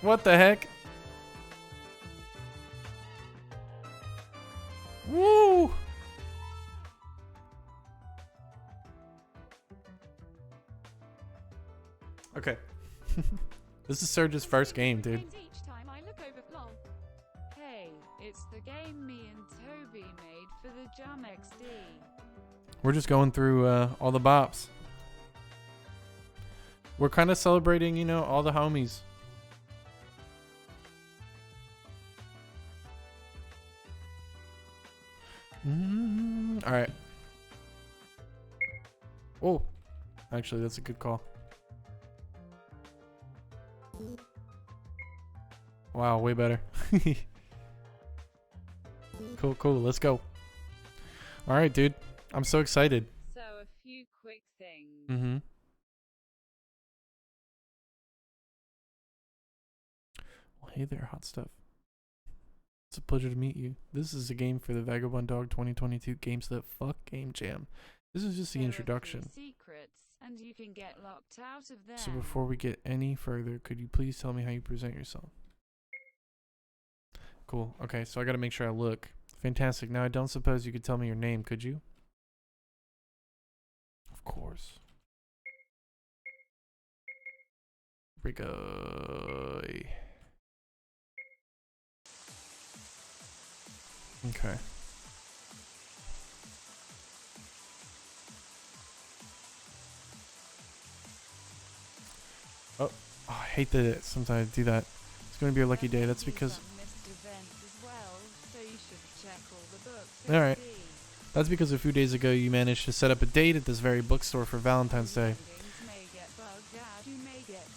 What the heck? Woo! Okay. This is Serge's first game, dude. Each time I look over lol. Hey, it's the game me and Toby made for the Jam XD. We're just going through all the bops. We're kind of celebrating, you know, all the homies. All right. Oh, actually, that's a good call. Wow, way better. Cool. Let's go. All right, dude. I'm so excited. So a few quick things. Mm-hmm. Well, hey there, hot stuff. It's a pleasure to meet you. This is a game for the Vagabond Dog 2022 Games That Fuck Game Jam. This is just the introduction. Secrets, and you can get locked out of them. So before we get any further, could you please tell me how you present yourself? Cool. Okay, so I gotta make sure I look. Fantastic. Now I don't suppose you could tell me your name, could you? Of course. Rigoy. Okay. Oh, I hate that sometimes I do that. It's going to be a lucky day. That's because... Alright. That's because a few days ago you managed to set up a date at this very bookstore for Valentine's Day.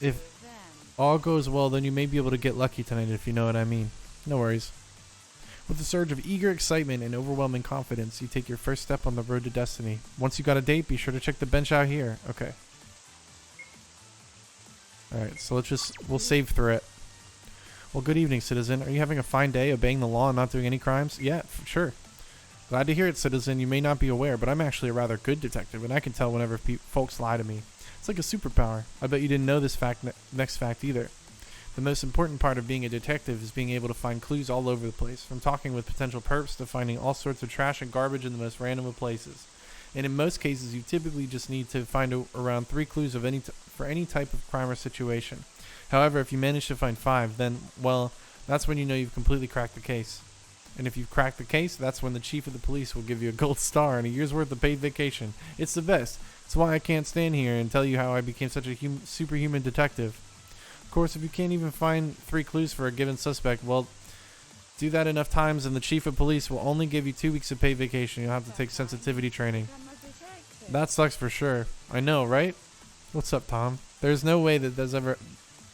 If all goes well, then you may be able to get lucky tonight, if you know what I mean. No worries. With a surge of eager excitement and overwhelming confidence, you take your first step on the road to destiny. Once you got a date, be sure to check the bench out here. Okay. Alright, so we'll save through it. Well, good evening, citizen. Are you having a fine day, obeying the law and not doing any crimes? Yeah, sure. Glad to hear it, citizen. You may not be aware, but I'm actually a rather good detective, and I can tell whenever folks lie to me. It's like a superpower. I bet you didn't know this next fact either. The most important part of being a detective is being able to find clues all over the place, from talking with potential perps to finding all sorts of trash and garbage in the most random of places. And in most cases, you typically just need to find around 3 clues of for any type of crime or situation. However, if you manage to find 5, then, well, that's when you know you've completely cracked the case. And if you've cracked the case, that's when the chief of the police will give you a gold star and a year's worth of paid vacation. It's the best. It's why I can't stand here and tell you how I became such a superhuman detective. Of course, if you can't even find 3 clues for a given suspect, well, do that enough times and the chief of police will only give you 2 weeks of paid vacation. You'll have to take sensitivity training. That sucks for sure. I know, right? What's up, Tom? There's no way that has ever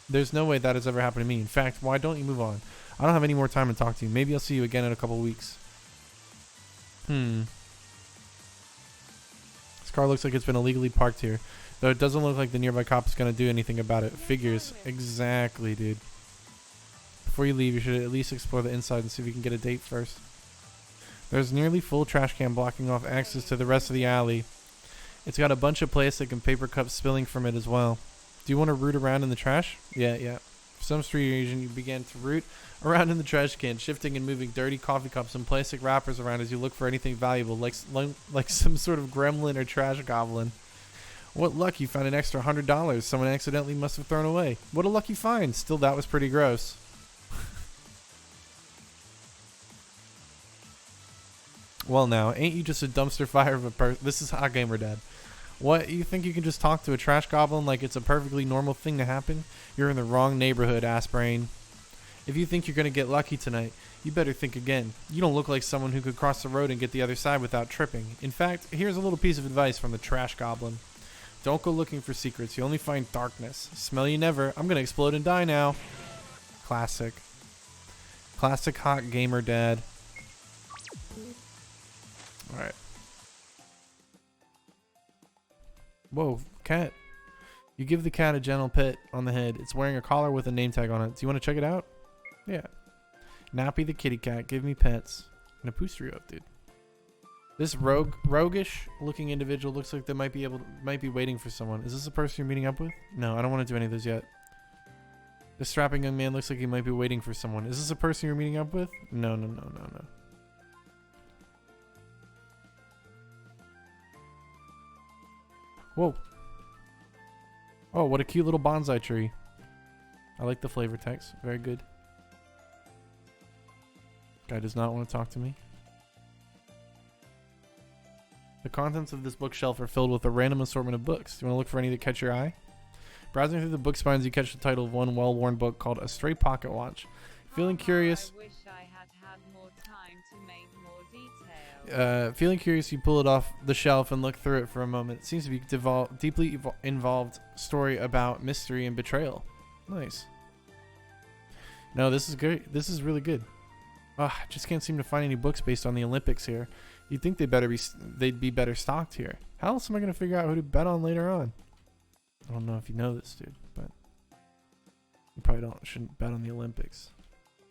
happened to me. In fact, why don't you move on? I don't have any more time to talk to you. Maybe I'll see you again in a couple weeks. This car looks like it's been illegally parked here. Though it doesn't look like the nearby cop is going to do anything about it. Figures. Exactly, dude. Before you leave, you should at least explore the inside and see if you can get a date first. There's a nearly full trash can blocking off access to the rest of the alley. It's got a bunch of plastic and paper cups spilling from it as well. Do you want to root around in the trash? Yeah. For some strange reason, you began to root around in the trash can, shifting and moving dirty coffee cups and plastic wrappers around as you look for anything valuable, like some sort of gremlin or trash goblin. What luck, you found an extra $100 someone accidentally must have thrown away. What a lucky find. Still, that was pretty gross. Well now, ain't you just a dumpster fire of a person? This is Hot Gamer Dad. What, you think you can just talk to a trash goblin like it's a perfectly normal thing to happen? You're in the wrong neighborhood, ass-brain. If you think you're going to get lucky tonight, you better think again. You don't look like someone who could cross the road and get the other side without tripping. In fact, here's a little piece of advice from the trash goblin. Don't go looking for secrets. You only find darkness. Smell you never. I'm going to explode and die now. Classic. Classic Hot Gamer Dad. Alright. Whoa, cat. You give the cat a gentle pet on the head. It's wearing a collar with a name tag on it. Do you want to check it out? Yeah. Nappy the kitty cat. Give me pets. And a booster you up, dude. This roguish looking individual looks like they might be waiting for someone. Is this the person you're meeting up with? No, I don't want to do any of those yet. The strapping young man looks like he might be waiting for someone. Is this a person you're meeting up with? No, no, no, no, no. Whoa. Oh, what a cute little bonsai tree. I like the flavor text. Very good. Guy does not want to talk to me. The contents of this bookshelf are filled with a random assortment of books. Do you want to look for any that catch your eye? Browsing through the book spines, you catch the title of one well-worn book called A Stray Pocket Watch. Feeling curious... I wish I had more time to make more details. Feeling curious, you pull it off the shelf and look through it for a moment. It seems to be deeply involved story about mystery and betrayal. Nice. No, this is great. This is really good. I just can't seem to find any books based on the Olympics here. You'd think they'd be better stocked here. How else am I going to figure out who to bet on later on? I don't know if you know this, dude, but you probably shouldn't bet on the Olympics.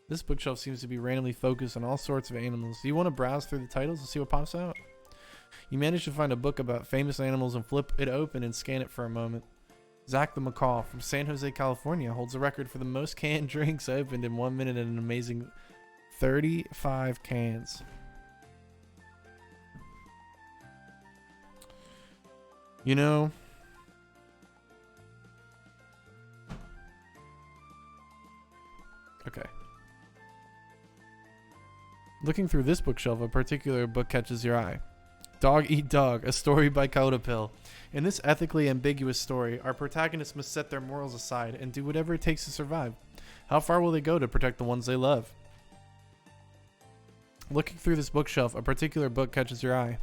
This bookshelf seems to be randomly focused on all sorts of animals. Do you want to browse through the titles and see what pops out? You manage to find a book about famous animals and flip it open and scan it for a moment. Zach the Macaw from San Jose, California holds a record for the most canned drinks opened in 1 minute in an amazing 35 cans. You know, okay. Looking through this bookshelf, a particular book catches your eye. Dog Eat Dog, a story by Codapill. In this ethically ambiguous story, our protagonists must set their morals aside and do whatever it takes to survive. How far will they go to protect the ones they love? Looking through this bookshelf, a particular book catches your eye.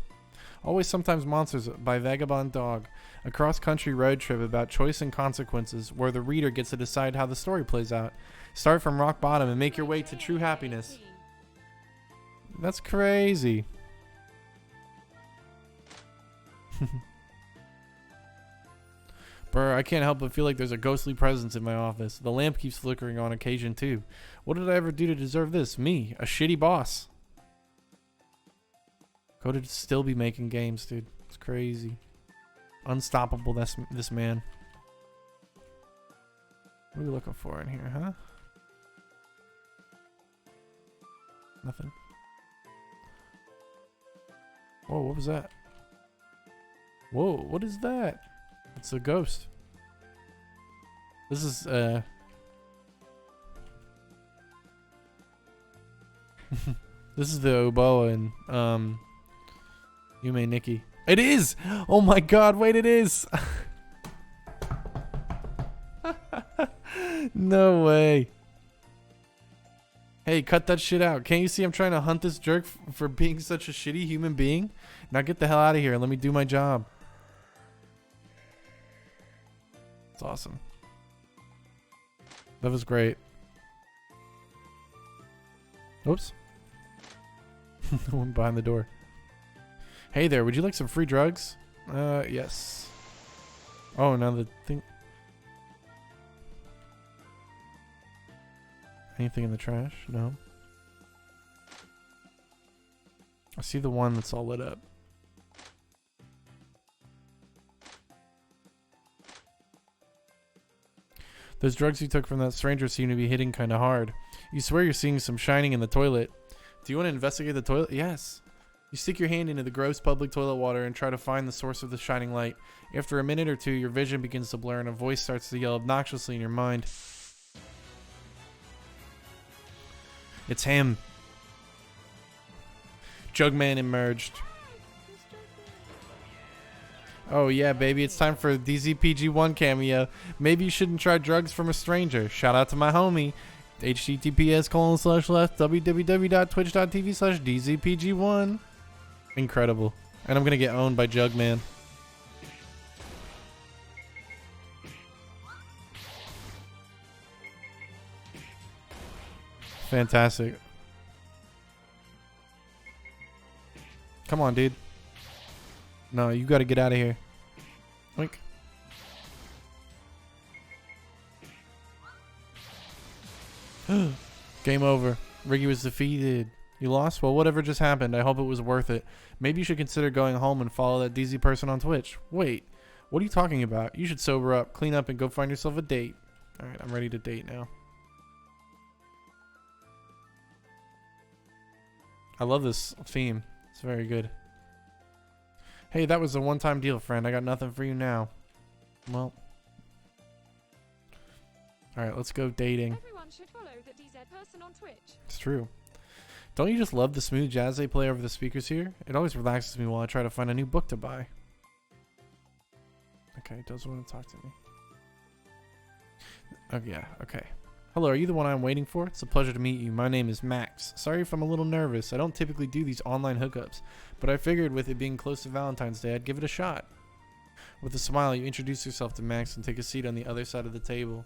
Always Sometimes Monsters by Vagabond Dog, a cross-country road trip about choice and consequences where the reader gets to decide how the story plays out. Start from rock bottom and make your way to true happiness. That's crazy. Brr, I can't help but feel like there's a ghostly presence in my office. The lamp keeps flickering on occasion too. What did I ever do to deserve this? Me, a shitty boss. Could still be making games, dude. It's crazy. Unstoppable, this man. What are we looking for in here, huh? Nothing. Whoa, what was that? Whoa, what is that? It's a ghost. This is, this is the Oboe and, Yume Nikki. It is! Oh my god, wait, it is! No way. Hey, cut that shit out. Can't you see I'm trying to hunt this jerk for being such a shitty human being? Now get the hell out of here and let me do my job. It's awesome. That was great. Oops. The one behind the door. Hey there, would you like some free drugs? Yes. Oh, now the thing... Anything in the trash? No. I see the one that's all lit up. Those drugs you took from that stranger seem to be hitting kind of hard. You swear you're seeing some shining in the toilet. Do you want to investigate the toilet? Yes. You stick your hand into the gross public toilet water and try to find the source of the shining light. After a minute or two, your vision begins to blur and a voice starts to yell obnoxiously in your mind. It's him. Jugman emerged. Oh yeah, baby, it's time for a DZPG1 cameo. Maybe you shouldn't try drugs from a stranger. Shout out to my homie. https://www.twitch.tv/DZPG1. Incredible. And I'm gonna get owned by Jugman. Fantastic. Come on, dude. No, you gotta get out of here. Oink. Game over. Riggy was defeated. You lost? Well, whatever just happened, I hope it was worth it. Maybe you should consider going home and follow that DZ person on Twitch. Wait, what are you talking about? You should sober up, clean up, and go find yourself a date. Alright, I'm ready to date now. I love this theme. It's very good. Hey, that was a one-time deal, friend. I got nothing for you now. Well. Alright, let's go dating. Everyone should follow the DZ person on Twitch. It's true. Don't you just love the smooth jazz they play over the speakers here? It always relaxes me while I try to find a new book to buy. Okay, does want to talk to me. Oh, yeah, okay. Hello, are you the one I'm waiting for? It's a pleasure to meet you. My name is Max. Sorry if I'm a little nervous. I don't typically do these online hookups, but I figured with it being close to Valentine's Day, I'd give it a shot. With a smile, you introduce yourself to Max and take a seat on the other side of the table.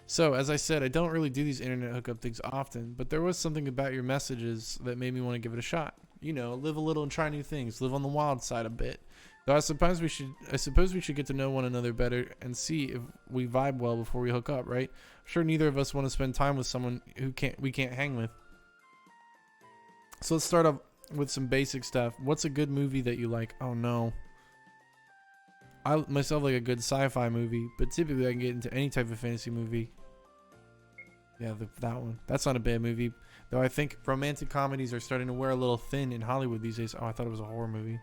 So, as I said, I don't really do these internet hookup things often, but there was something about your messages that made me want to give it a shot. You know, live a little and try new things, live on the wild side a bit. Though I suppose we should get to know one another better and see if we vibe well before we hook up, right? I'm sure neither of us want to spend time with someone we can't hang with. So let's start off with some basic stuff. What's a good movie that you like? Oh no. I myself like a good sci-fi movie, but typically I can get into any type of fantasy movie. Yeah, that one. That's not a bad movie. Though I think romantic comedies are starting to wear a little thin in Hollywood these days. Oh, I thought it was a horror movie.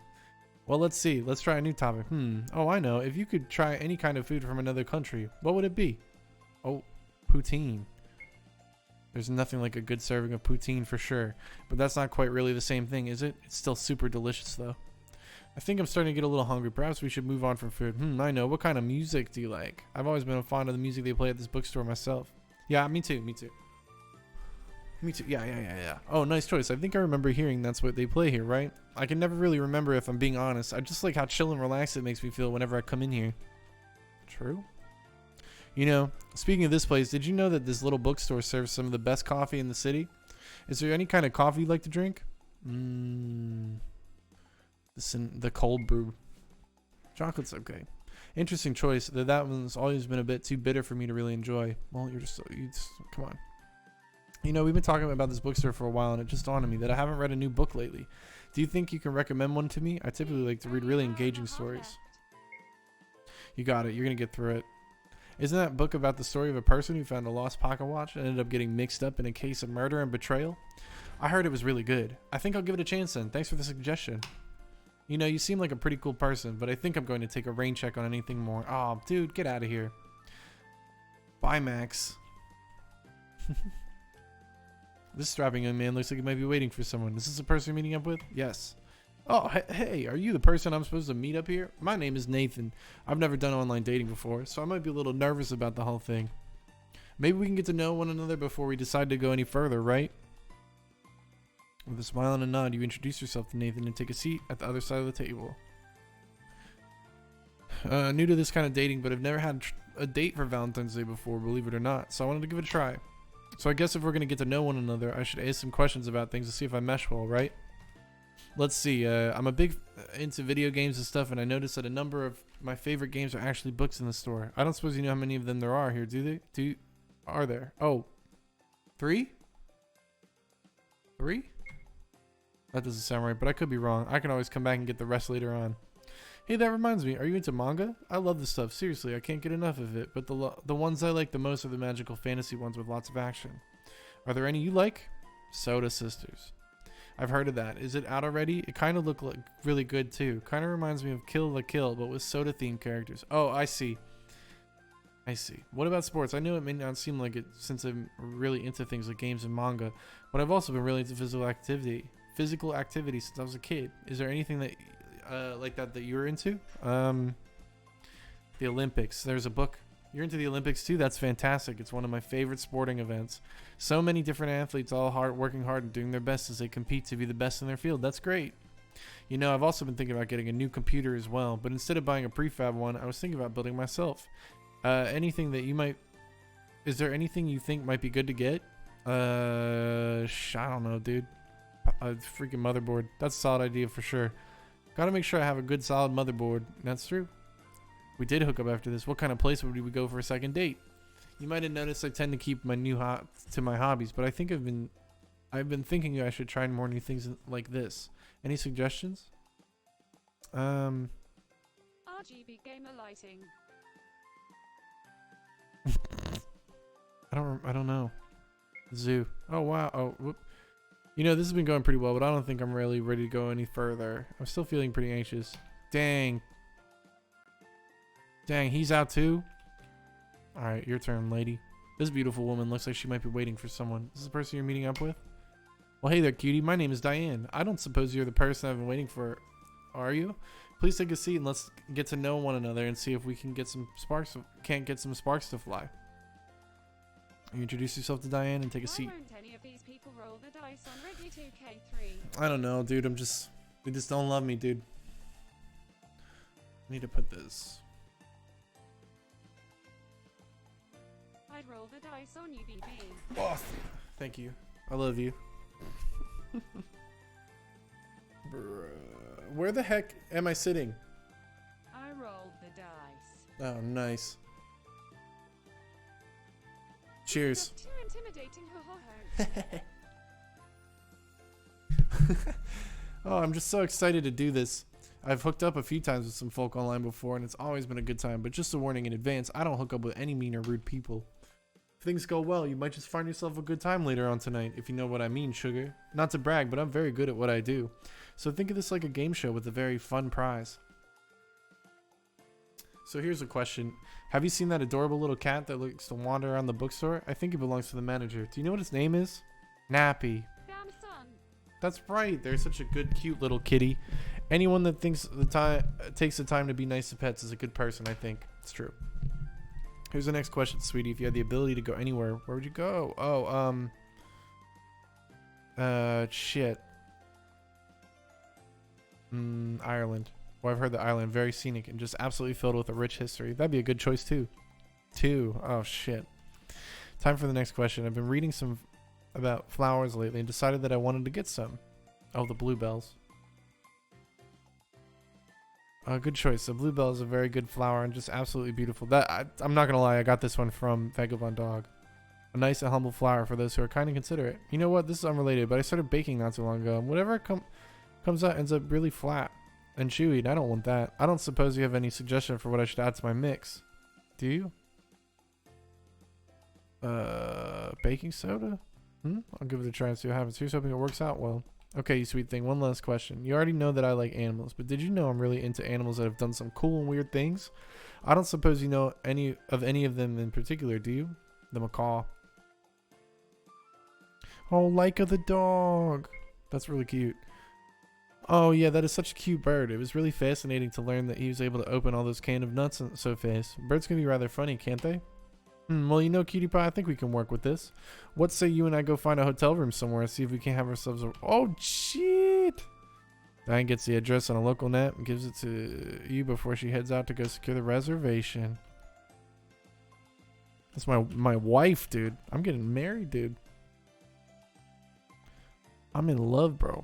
Well, let's see. Let's try a new topic. Oh, I know. If you could try any kind of food from another country, what would it be? Oh, poutine. There's nothing like a good serving of poutine for sure. But that's not quite really the same thing, is it? It's still super delicious, though. I think I'm starting to get a little hungry. Perhaps we should move on from food. I know. What kind of music do you like? I've always been fond of the music they play at this bookstore myself. Yeah, me too. Me too. Me too. Yeah. Oh, nice choice. I think I remember hearing that's what they play here, right? I can never really remember if I'm being honest. I just like how chill and relaxed it makes me feel whenever I come in here. True. You know, speaking of this place, did you know that this little bookstore serves some of the best coffee in the city? Is there any kind of coffee you'd like to drink? The cold brew. Chocolate's okay. Interesting choice, though that one's always been a bit too bitter for me to really enjoy. Well, you just come on. You know, we've been talking about this bookstore for a while, and it just dawned on me that I haven't read a new book lately. Do you think you can recommend one to me? I typically like to read really engaging stories. You got it. You're going to get through it. Isn't that book about the story of a person who found a lost pocket watch and ended up getting mixed up in a case of murder and betrayal? I heard it was really good. I think I'll give it a chance then. Thanks for the suggestion. You know, you seem like a pretty cool person, but I think I'm going to take a rain check on anything more. Oh, dude, get out of here. Bye, Max. This strapping young man looks like he might be waiting for someone. Is this the person you're meeting up with? Yes. Oh, hey, are you the person I'm supposed to meet up here? My name is Nathan. I've never done online dating before, so I might be a little nervous about the whole thing. Maybe we can get to know one another before we decide to go any further, right? With a smile and a nod, you introduce yourself to Nathan and take a seat at the other side of the table. New to this kind of dating, but I've never had a date for Valentine's Day before, believe it or not, so I wanted to give it a try. So I guess if we're going to get to know one another, I should ask some questions about things to see if I mesh well, right? Let's see. I'm a big into video games and stuff, and I noticed that a number of my favorite games are actually books in the store. I don't suppose you know how many of them there are here, do they? Are there? Oh, 3? 3? That doesn't sound right, but I could be wrong. I can always come back and get the rest later on. Hey, that reminds me. Are you into manga? I love this stuff. Seriously, I can't get enough of it. But the ones I like the most are the magical fantasy ones with lots of action. Are there any you like? Soda Sisters. I've heard of that. Is it out already? It kind of looked like really good too. Kind of reminds me of Kill la Kill, but with soda themed characters. Oh, I see. I see. What about sports? I know it may not seem like it since I'm really into things like games and manga, but I've also been really into physical activity since I was a kid. Is there anything that like that you're into? The Olympics. There's a book. You're into the Olympics too? That's fantastic. It's one of my favorite sporting events. So many different athletes all working hard and doing their best as they compete to be the best in their field. That's great. You know, I've also been thinking about getting a new computer as well, but instead of buying a prefab one, I was thinking about building myself. Anything that you might... Is there anything you think might be good to get? I don't know, dude. A freaking motherboard. That's a solid idea for sure. Gotta make sure I have a good solid motherboard. That's true. We did hook up after this. What kind of place would we go for a second date? You might have noticed I tend to keep my to my hobbies, but I think I've been thinking I should try more new things like this. Any suggestions? RGB gamer lighting. I don't know. Zoo. Oh, wow. Oh, whoop. You know, this has been going pretty well, but I don't think I'm really ready to go any further. I'm still feeling pretty anxious. Dang. Dang, he's out too? Alright, your turn, lady. This beautiful woman looks like she might be waiting for someone. Is this the person you're meeting up with? Well, hey there, cutie. My name is Diane. I don't suppose you're the person I've been waiting for, are you? Please take a seat and let's get to know one another and see if we can get some sparks. Can't get some sparks to fly. You introduce yourself to Diane and take a seat. Why won't any of these people roll the dice on Reggie 2K3? I don't know, dude. They just don't love me, dude. I need to put this. I'd roll the dice on you, BB. Oh, thank you. I love you. Bruh. Where the heck am I sitting? I rolled the dice. Oh, nice. Cheers. Too intimidating. Ho ho ho. Oh, I'm just so excited to do this. I've hooked up a few times with some folk online before, and it's always been a good time. But just a warning in advance, I don't hook up with any mean or rude people. If things go well, you might just find yourself a good time later on tonight, if you know what I mean, sugar. Not to brag, but I'm very good at what I do. So think of this like a game show with a very fun prize. So here's a question. Have you seen that adorable little cat that likes to wander around the bookstore? I think it belongs to the manager. Do you know what its name is? Nappy. Damn son. That's right. They're such a good, cute little kitty. Anyone that takes the time to be nice to pets is a good person, I think. It's true. Here's the next question, sweetie. If you had the ability to go anywhere, where would you go? Oh, shit. Ireland. Well, I've heard the island very scenic and just absolutely filled with a rich history. That'd be a good choice too. Oh shit. Time for the next question. I've been reading some about flowers lately and decided that I wanted to get some. Oh, the bluebells. Good choice. The bluebell is a very good flower and just absolutely beautiful. I'm not gonna lie. I got this one from Vagabond Dog. A nice and humble flower for those who are kind and considerate. You know what? This is unrelated, but I started baking not too long ago. And whatever comes out ends up really flat and chewy, and I don't want that. I don't suppose you have any suggestion for what I should add to my mix. Do you? Baking soda? I'll give it a try and see what happens. Here's hoping it works out well. Okay, you sweet thing. One last question. You already know that I like animals, but did you know I'm really into animals that have done some cool and weird things? I don't suppose you know any of them in particular, do you? The macaw. Oh, Leica the dog. That's really cute. Oh yeah, that is such a cute bird. It was really fascinating to learn that he was able to open all those cans of nuts so fast. Birds can be rather funny, can't they? Well, you know, cutie pie, I think we can work with this. What say you and I go find a hotel room somewhere and see if we can have ourselves a... Oh, shit! Diane gets the address on a local net and gives it to you before she heads out to go secure the reservation. That's my wife, dude. I'm getting married, dude. I'm in love, bro.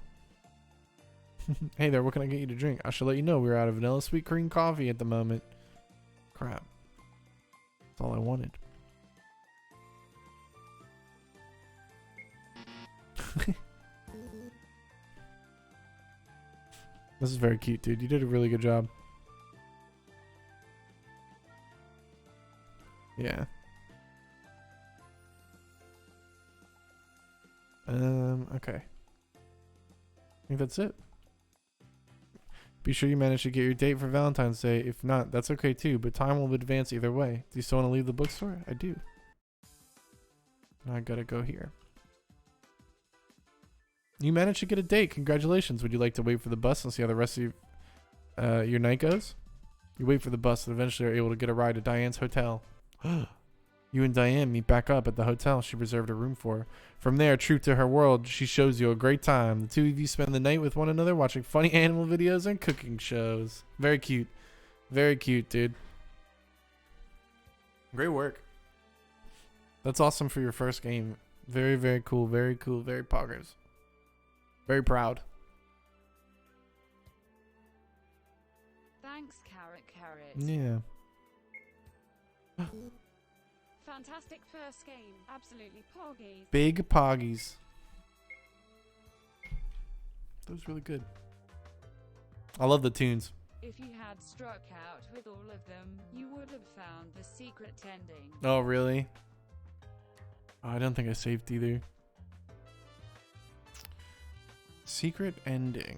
Hey there, what can I get you to drink? I should let you know we're out of vanilla sweet cream coffee at the moment. Crap. That's all I wanted. This is very cute, dude. You did a really good job. Yeah. Okay. I think that's it. Be sure you manage to get your date for Valentine's Day. If not, that's okay too, but time will advance either way. Do you still want to leave the bookstore? I do. I gotta go here. You managed to get a date. Congratulations. Would you like to wait for the bus and see how the rest of your night goes? You wait for the bus and eventually are able to get a ride to Diane's hotel. You and Diane meet back up at the hotel she reserved a room for. From there, true to her world, she shows you a great time. The two of you spend the night with one another watching funny animal videos and cooking shows. Very cute. Very cute, dude. Great work. That's awesome for your first game. Very, very cool. Very cool. Very poggers. Very proud. Thanks, Carrot. Yeah. Fantastic first game. Absolutely poggies. Big poggies. That was really good. I love the tunes. If you had struck out with all of them, you would have found the secret ending. Oh, really? Oh, I don't think I saved either. Secret ending.